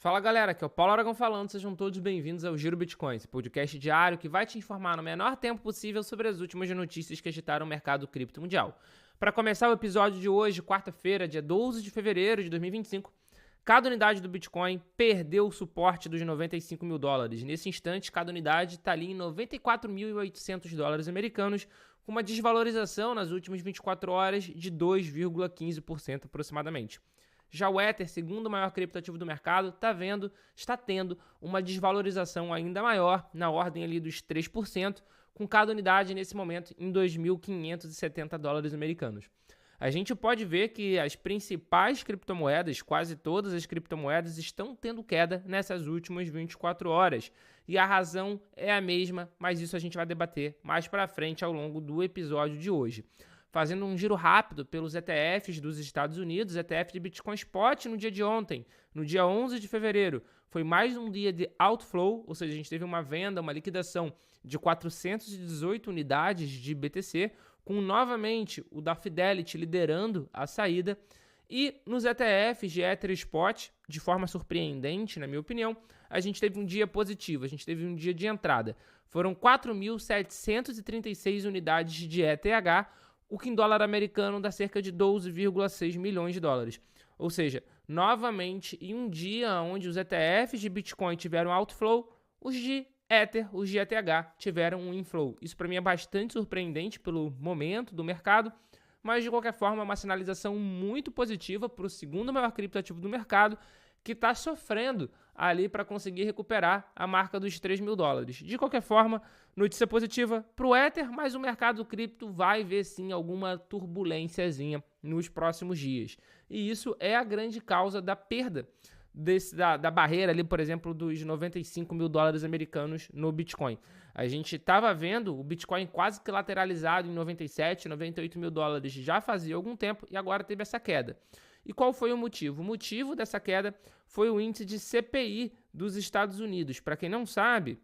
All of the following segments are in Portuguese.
Fala galera, aqui é o Paulo Aragão falando, sejam todos bem-vindos ao Giro Bitcoin, esse podcast diário que vai te informar no menor tempo possível sobre as últimas notícias que agitaram o mercado cripto mundial. Para começar o episódio de hoje, quarta-feira, dia 12 de fevereiro de 2025, cada unidade do Bitcoin perdeu o suporte dos 95 mil dólares. Nesse instante, cada unidade está ali em 94.800 dólares americanos, com uma desvalorização nas últimas 24 horas de 2,15% aproximadamente. Já o Ether, segundo maior criptoativo do mercado, está tendo uma desvalorização ainda maior, na ordem ali dos 3%, com cada unidade nesse momento em 2.570 dólares americanos. A gente pode ver que as principais criptomoedas, quase todas as criptomoedas, estão tendo queda nessas últimas 24 horas. E a razão é a mesma, mas isso a gente vai debater mais para frente ao longo do episódio de hoje. Fazendo um giro rápido pelos ETFs dos Estados Unidos, ETF de Bitcoin Spot no dia de ontem, no dia 11 de fevereiro, foi mais um dia de outflow, ou seja, a gente teve uma venda, uma liquidação de 418 unidades de BTC, com novamente o da Fidelity liderando a saída. E nos ETFs de Ether Spot, de forma surpreendente, na minha opinião, a gente teve um dia positivo, a gente teve um dia de entrada. Foram 4.736 unidades de ETH, o que em dólar americano dá cerca de 12,6 milhões de dólares. Ou seja, novamente, em um dia onde os ETFs de Bitcoin tiveram outflow, os de Ether, os de ETH tiveram um inflow. Isso para mim é bastante surpreendente pelo momento do mercado, mas de qualquer forma é uma sinalização muito positiva para o segundo maior criptoativo do mercado, que está sofrendo ali para conseguir recuperar a marca dos 3 mil dólares. De qualquer forma, notícia positiva para o Ether, mas o mercado cripto vai ver sim alguma turbulênciazinha nos próximos dias. E isso é a grande causa da perda da barreira ali, por exemplo, dos 95 mil dólares americanos no Bitcoin. A gente estava vendo o Bitcoin quase que lateralizado em 97, 98 mil dólares já fazia algum tempo e agora teve essa queda. E qual foi o motivo? O motivo dessa queda foi o índice de CPI dos Estados Unidos. Para quem não sabe,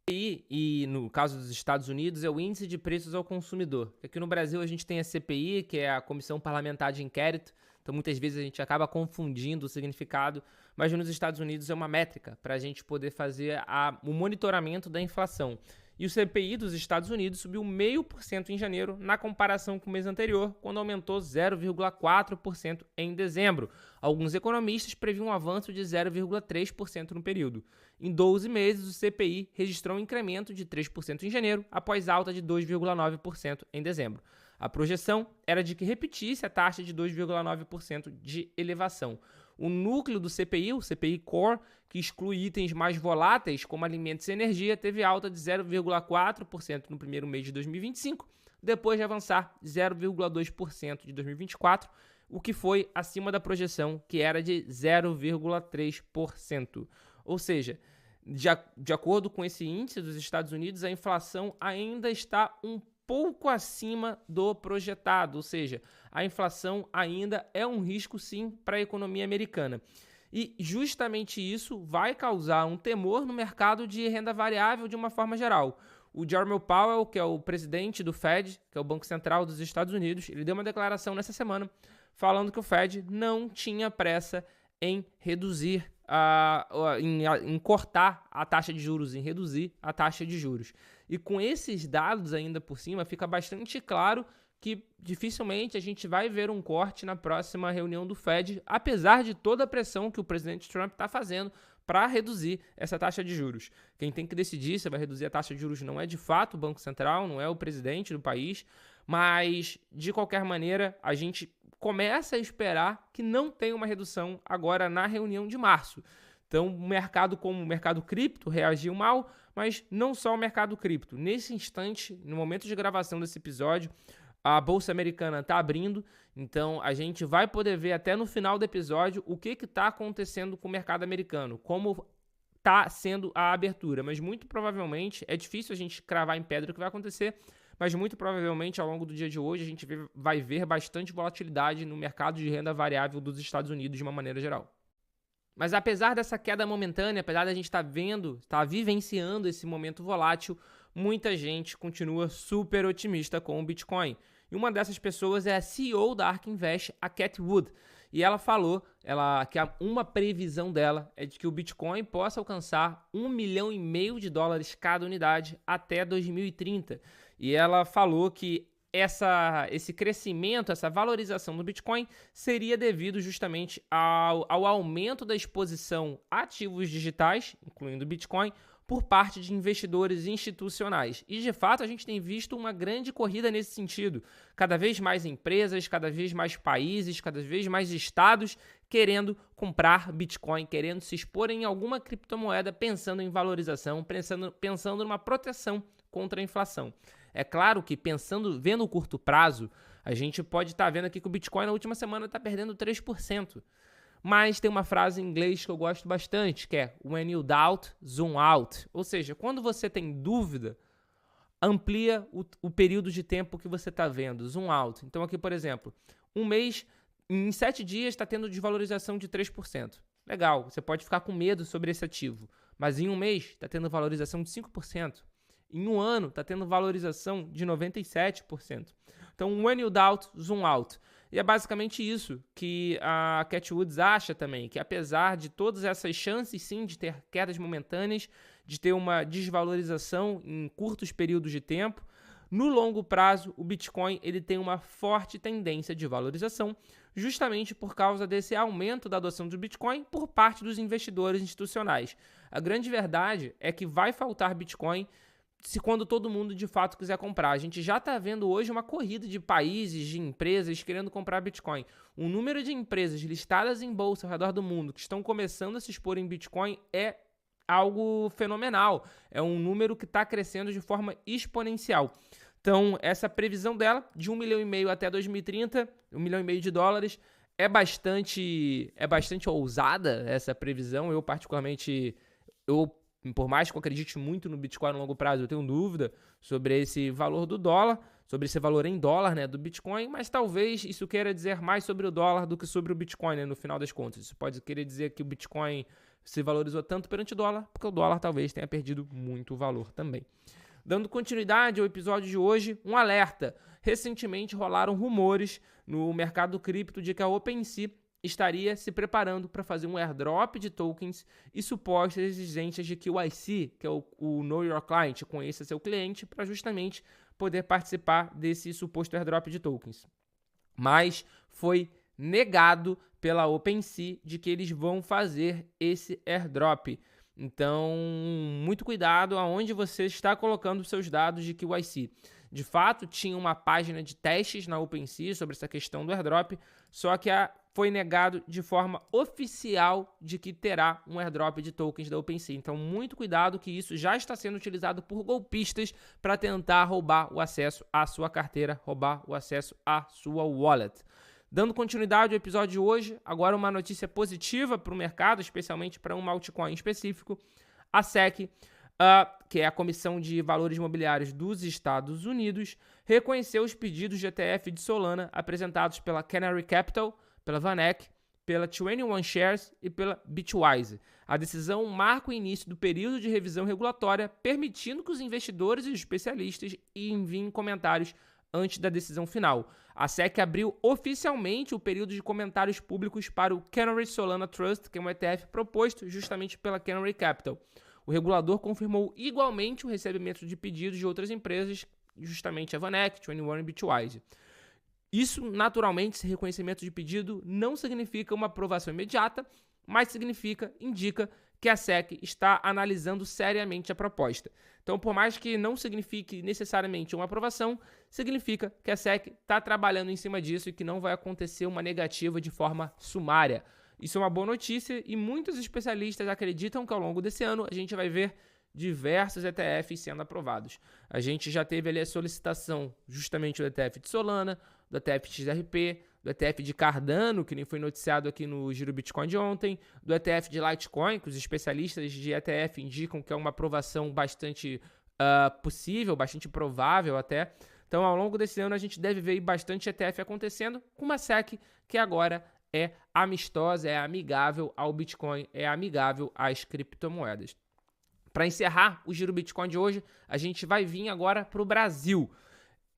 CPI, e no caso dos Estados Unidos, é o Índice de Preços ao Consumidor. Aqui no Brasil a gente tem a CPI, que é a Comissão Parlamentar de Inquérito, então muitas vezes a gente acaba confundindo o significado, mas nos Estados Unidos é uma métrica para a gente poder fazer o monitoramento da inflação. E o CPI dos Estados Unidos subiu 0,5% em janeiro, na comparação com o mês anterior, quando aumentou 0,4% em dezembro. Alguns economistas previam um avanço de 0,3% no período. Em 12 meses, o CPI registrou um incremento de 3% em janeiro, após alta de 2,9% em dezembro. A projeção era de que repetisse a taxa de 2,9% de elevação. O núcleo do CPI, o CPI Core, que exclui itens mais voláteis como alimentos e energia, teve alta de 0,4% no primeiro mês de 2025, depois de avançar 0,2% de 2024, o que foi acima da projeção, que era de 0,3%. Ou seja, de acordo com esse índice dos Estados Unidos, a inflação ainda está um pouco acima do projetado, ou seja, a inflação ainda é um risco sim para a economia americana. E justamente isso vai causar um temor no mercado de renda variável de uma forma geral. O Jerome Powell, que é o presidente do Fed, que é o Banco Central dos Estados Unidos, ele deu uma declaração nessa semana falando que o Fed não tinha pressa em reduzir, em cortar a taxa de juros, em reduzir a taxa de juros. E com esses dados ainda por cima, fica bastante claro que dificilmente a gente vai ver um corte na próxima reunião do Fed, apesar de toda a pressão que o presidente Trump está fazendo para reduzir essa taxa de juros. Quem tem que decidir se vai reduzir a taxa de juros não é de fato o Banco Central, não é o presidente do país, mas de qualquer maneira a gente começa a esperar que não tenha uma redução agora na reunião de março. Então, o mercado, como o mercado cripto, reagiu mal, mas não só o mercado cripto. Nesse instante, no momento de gravação desse episódio, a Bolsa Americana está abrindo, então a gente vai poder ver até no final do episódio o que está acontecendo com o mercado americano, como está sendo a abertura. Mas muito provavelmente, é difícil a gente cravar em pedra o que vai acontecer, mas muito provavelmente ao longo do dia de hoje a gente vai ver bastante volatilidade no mercado de renda variável dos Estados Unidos de uma maneira geral. Mas apesar dessa queda momentânea, apesar da gente estar vivenciando esse momento volátil, muita gente continua super otimista com o Bitcoin. E uma dessas pessoas é a CEO da ARK Invest, a Cathie Wood. e ela falou que uma previsão dela é de que o Bitcoin possa alcançar $1,5 milhão cada unidade até 2030. E ela falou que esse crescimento, essa valorização do Bitcoin seria devido justamente ao aumento da exposição a ativos digitais, incluindo o Bitcoin, por parte de investidores institucionais. E, de fato, a gente tem visto uma grande corrida nesse sentido. Cada vez mais empresas, cada vez mais países, cada vez mais estados querendo comprar Bitcoin, querendo se expor em alguma criptomoeda, pensando em valorização, pensando numa proteção contra a inflação. É claro que vendo o curto prazo, a gente pode estar vendo aqui que o Bitcoin na última semana está perdendo 3%. Mas tem uma frase em inglês que eu gosto bastante, que é "When you doubt, zoom out". Ou seja, quando você tem dúvida, amplia o período de tempo que você está vendo, zoom out. Então aqui, por exemplo, um mês, em 7 dias está tendo desvalorização de 3%. Legal, você pode ficar com medo sobre esse ativo, mas em um mês está tendo valorização de 5%. Em um ano está tendo valorização de 97%. Então, when you doubt, zoom out. E é basicamente isso que a Cathie Wood acha também, que apesar de todas essas chances, sim, de ter quedas momentâneas, de ter uma desvalorização em curtos períodos de tempo, no longo prazo, o Bitcoin ele tem uma forte tendência de valorização, justamente por causa desse aumento da adoção do Bitcoin por parte dos investidores institucionais. A grande verdade é que vai faltar Bitcoin quando todo mundo de fato quiser comprar. A gente já está vendo hoje uma corrida de países, de empresas querendo comprar Bitcoin. O número de empresas listadas em bolsa ao redor do mundo que estão começando a se expor em Bitcoin é algo fenomenal. É um número que está crescendo de forma exponencial. Então, essa previsão dela, de $1,5 milhão até 2030, $1,5 milhão, é bastante ousada essa previsão. Eu, particularmente, por mais que eu acredite muito no Bitcoin no longo prazo, eu tenho dúvida sobre esse valor do dólar, sobre esse valor em dólar, né, do Bitcoin, mas talvez isso queira dizer mais sobre o dólar do que sobre o Bitcoin, né, no final das contas. Isso pode querer dizer que o Bitcoin se valorizou tanto perante o dólar, porque o dólar talvez tenha perdido muito valor também. Dando continuidade ao episódio de hoje, um alerta. Recentemente rolaram rumores no mercado cripto de que a OpenSea estaria se preparando para fazer um airdrop de tokens e supostas exigências de KYC, que é o Know Your Client, conheça seu cliente, para justamente poder participar desse suposto airdrop de tokens. Mas foi negado pela OpenSea de que eles vão fazer esse airdrop. Então, muito cuidado aonde você está colocando os seus dados de KYC. De fato, tinha uma página de testes na OpenSea sobre essa questão do airdrop, só que foi negado de forma oficial de que terá um airdrop de tokens da OpenSea. Então, muito cuidado que isso já está sendo utilizado por golpistas para tentar roubar o acesso à sua carteira, roubar o acesso à sua wallet. Dando continuidade ao episódio de hoje, agora uma notícia positiva para o mercado, especialmente para um altcoin específico. A SEC, que é a Comissão de Valores Imobiliários dos Estados Unidos, reconheceu os pedidos de ETF de Solana apresentados pela Canary Capital, pela VanEck, pela 21 Shares e pela Bitwise. A decisão marca o início do período de revisão regulatória, permitindo que os investidores e os especialistas enviem comentários antes da decisão final. A SEC abriu oficialmente o período de comentários públicos para o Canary Solana Trust, que é um ETF proposto justamente pela Canary Capital. O regulador confirmou igualmente o recebimento de pedidos de outras empresas, justamente a VanEck, 21 e Bitwise. Isso, naturalmente, esse reconhecimento de pedido não significa uma aprovação imediata, mas indica que a SEC está analisando seriamente a proposta. Então, por mais que não signifique necessariamente uma aprovação, significa que a SEC está trabalhando em cima disso e que não vai acontecer uma negativa de forma sumária. Isso é uma boa notícia e muitos especialistas acreditam que ao longo desse ano a gente vai ver diversos ETFs sendo aprovados. A gente já teve ali a solicitação justamente do ETF de Solana, do ETF XRP, do ETF de Cardano, que nem foi noticiado aqui no Giro Bitcoin de ontem, do ETF de Litecoin, que os especialistas de ETF indicam que é uma aprovação bastante possível, bastante provável até. Então, ao longo desse ano, a gente deve ver bastante ETF acontecendo, com uma SEC que agora é amistosa, é amigável ao Bitcoin, é amigável às criptomoedas. Para encerrar o Giro Bitcoin de hoje, a gente vai vir agora para o Brasil.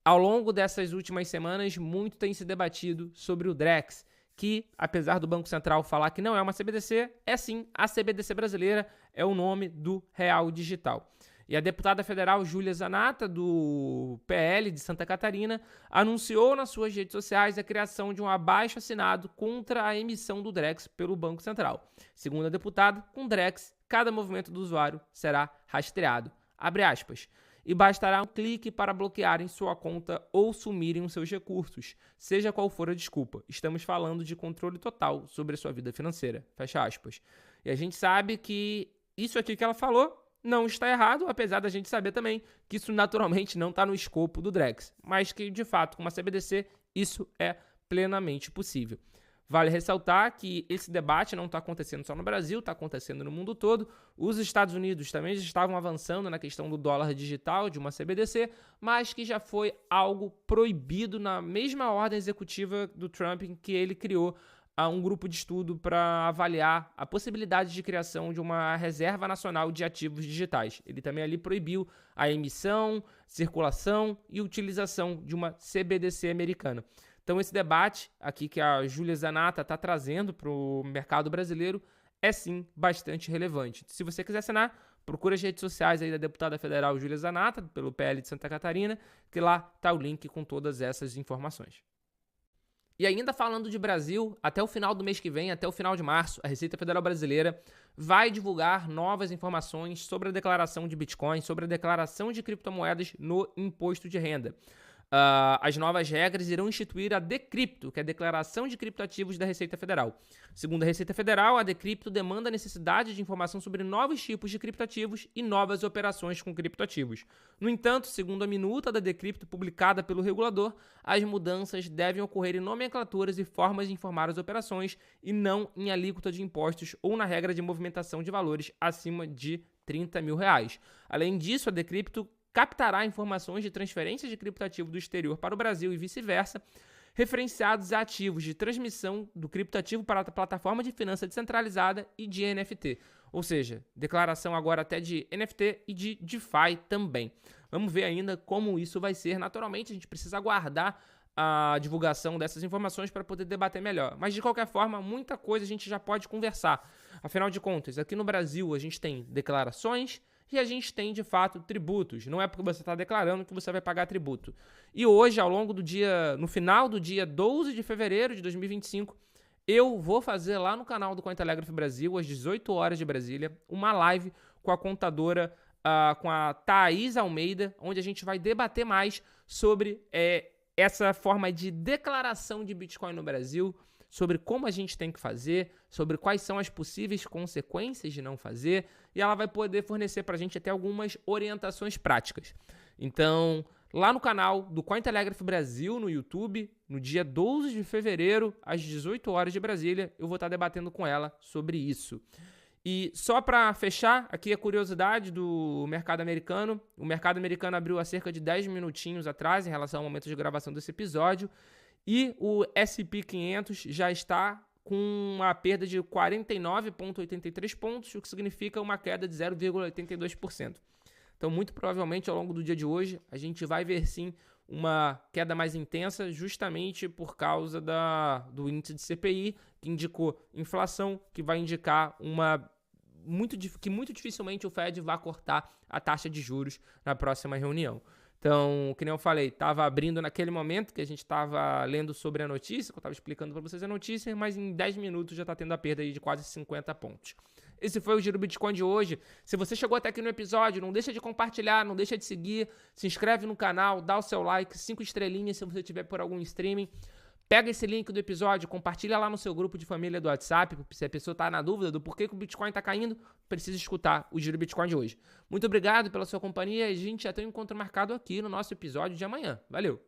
Ao longo dessas últimas semanas, muito tem se debatido sobre o Drex, que, apesar do Banco Central falar que não é uma CBDC, é sim a CBDC brasileira, é o nome do Real Digital. E a deputada federal Júlia Zanatta, do PL de Santa Catarina, anunciou nas suas redes sociais a criação de um abaixo-assinado contra a emissão do Drex pelo Banco Central. Segundo a deputada, com Drex, cada movimento do usuário será rastreado. Abre aspas. E bastará um clique para bloquearem sua conta ou sumirem os seus recursos, seja qual for a desculpa. Estamos falando de controle total sobre a sua vida financeira. Fecha aspas. E a gente sabe que isso aqui que ela falou não está errado, apesar da gente saber também que isso naturalmente não está no escopo do Drex, mas que, de fato, com uma CBDC, isso é plenamente possível. Vale ressaltar que esse debate não está acontecendo só no Brasil, está acontecendo no mundo todo. Os Estados Unidos também já estavam avançando na questão do dólar digital, de uma CBDC, mas que já foi algo proibido na mesma ordem executiva do Trump, em que ele criou um grupo de estudo para avaliar a possibilidade de criação de uma reserva nacional de ativos digitais. Ele também ali proibiu a emissão, circulação e utilização de uma CBDC americana. Então esse debate aqui que a Júlia Zanatta está trazendo para o mercado brasileiro é sim bastante relevante. Se você quiser assinar, procura as redes sociais aí da deputada federal Júlia Zanatta, pelo PL de Santa Catarina, que lá está o link com todas essas informações. E ainda falando de Brasil, até o final do mês que vem, até o final de março, a Receita Federal Brasileira vai divulgar novas informações sobre a declaração de Bitcoin, sobre a declaração de criptomoedas no imposto de renda. As novas regras irão instituir a Decrypto, que é a Declaração de Criptoativos da Receita Federal. Segundo a Receita Federal, a Decrypto demanda a necessidade de informação sobre novos tipos de criptoativos e novas operações com criptoativos. No entanto, segundo a minuta da Decrypto publicada pelo regulador, as mudanças devem ocorrer em nomenclaturas e formas de informar as operações e não em alíquota de impostos ou na regra de movimentação de valores acima de R$30 mil. Além disso, a Decrypto captará informações de transferências de criptoativo do exterior para o Brasil e vice-versa, referenciados a ativos de transmissão do criptoativo para a plataforma de finança descentralizada e de NFT. Ou seja, declaração agora até de NFT e de DeFi também. Vamos ver ainda como isso vai ser. Naturalmente, a gente precisa aguardar a divulgação dessas informações para poder debater melhor. Mas, de qualquer forma, muita coisa a gente já pode conversar. Afinal de contas, aqui no Brasil a gente tem declarações e a gente tem, de fato, tributos. Não é porque você está declarando que você vai pagar tributo. E hoje, ao longo do dia, no final do dia 12 de fevereiro de 2025, eu vou fazer lá no canal do Cointelegraph Brasil, às 18 horas de Brasília, uma live com a contadora, com a Thaís Almeida, onde a gente vai debater mais sobre essa forma de declaração de Bitcoin no Brasil, sobre como a gente tem que fazer, sobre quais são as possíveis consequências de não fazer, e ela vai poder fornecer para a gente até algumas orientações práticas. Então, lá no canal do Cointelegraph Brasil, no YouTube, no dia 12 de fevereiro, às 18 horas de Brasília, eu vou estar debatendo com ela sobre isso. E só para fechar, aqui a curiosidade do mercado americano. O mercado americano abriu há cerca de 10 minutinhos atrás, em relação ao momento de gravação desse episódio, e o S&P 500 já está com uma perda de 49,83 pontos, o que significa uma queda de 0,82%. Então, muito provavelmente, ao longo do dia de hoje, a gente vai ver, sim, uma queda mais intensa, justamente por causa do índice de CPI, que indicou inflação, que vai indicar que muito dificilmente o Fed vai cortar a taxa de juros na próxima reunião. Então, que nem eu falei, estava abrindo naquele momento que a gente estava lendo sobre a notícia, que eu estava explicando para vocês a notícia, mas em 10 minutos já está tendo a perda aí de quase 50 pontos. Esse foi o Giro Bitcoin de hoje. Se você chegou até aqui no episódio, não deixa de compartilhar, não deixa de seguir, se inscreve no canal, dá o seu like, 5 estrelinhas se você tiver por algum streaming. Pega esse link do episódio, compartilha lá no seu grupo de família do WhatsApp, se a pessoa está na dúvida do porquê que o Bitcoin está caindo, precisa escutar o Giro Bitcoin de hoje. Muito obrigado pela sua companhia e a gente já tem um encontro marcado aqui no nosso episódio de amanhã. Valeu!